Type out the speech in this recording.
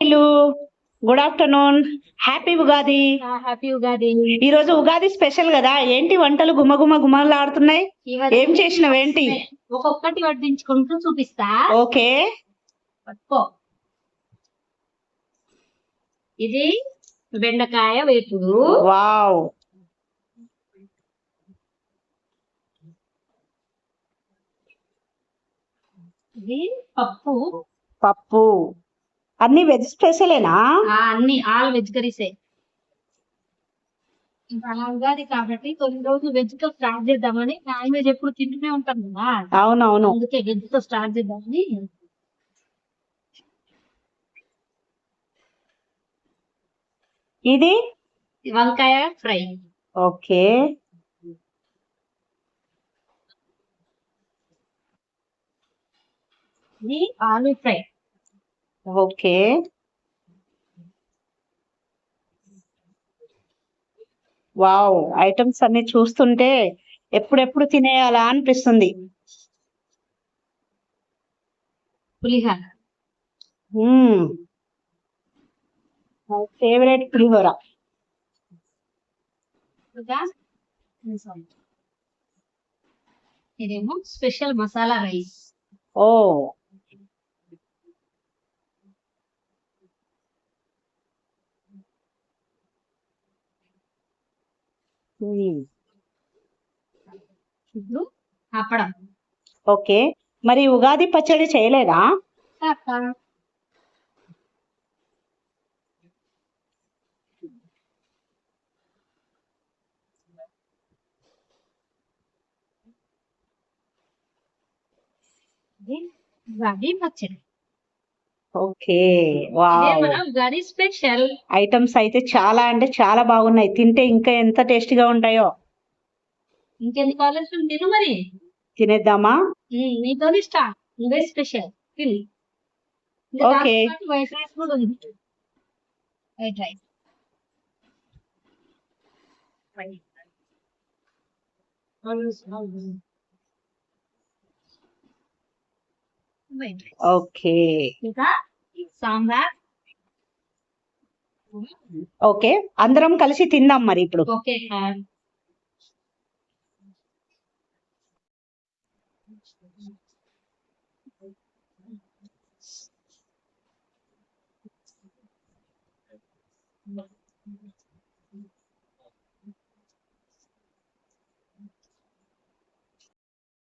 చెల్లెళ్ళు, good afternoon. Happy Ugadi. Happy Ugadi. ఈ రోజు ఉగాది స్పెషల్ కదా, ఏంటి వంటలు గుమగుమలాడుతున్నాయి? ఏం చేసినవేంటి? ఒక్కొక్కటి వడ్డించుకుంటూ చూపిస్తా. ఓకే. పట్టుకో. ఇది బెండకాయ వేపుడు. వావ్. ఇది పప్పు. పప్పు. అన్ని వెజ్ స్పెషలేనా? అన్ని ఆల్ వెజ్ కర్రీసే. ఇంకా ఉగాది కాబట్టి కొన్ని రోజులు వెజ్ తో స్టార్ట్ చేద్దామని. నాన్ వెజ్ ఎప్పుడు తింటూనే ఉంటాం కదా. అవునవును. అందుకే వెజ్ తో స్టార్ట్ చేద్దామని. ఇది వంకాయ ఫ్రై. ఓకే. ఇది aloo fry. Okay. Wow, items అన్ని చూస్తుంటే ఎప్పుడెప్పుడు తినేయాలా అనిపిస్తుంది. పులిహోర. మై ఫేవరెట్ పులిహోర. ఇదేమో స్పెషల్ మసాలా రైస్. ఓ. ఇప్పుడు అప్పడం. ఓకే. మరి ఉగాది పచ్చడి చేయలేదా? ఉగాది పచ్చడి. ఓకే. ఇదే వావ్. మన ఉగాది స్పెషల్. ఐటమ్స్ అయితే చాలా అంటే చాలా బాగున్నాయి. తింటే ఇంకా ఎంత టేస్టీగా ఉంటాయో. ఇంకెందుకు ఆలోచన తిను మరి. తినేద్దామా? నీతో స్టార్ట్. ఇదే స్పెషల్ తిని. ఓకే. వైట్ రైస్ కూడా ఉంది. White rice. ఓకే. ఇంకా సాంబార్. ఓకే, అందరం కలిసి తిందాం మరి ఇప్పుడు. ఓకే.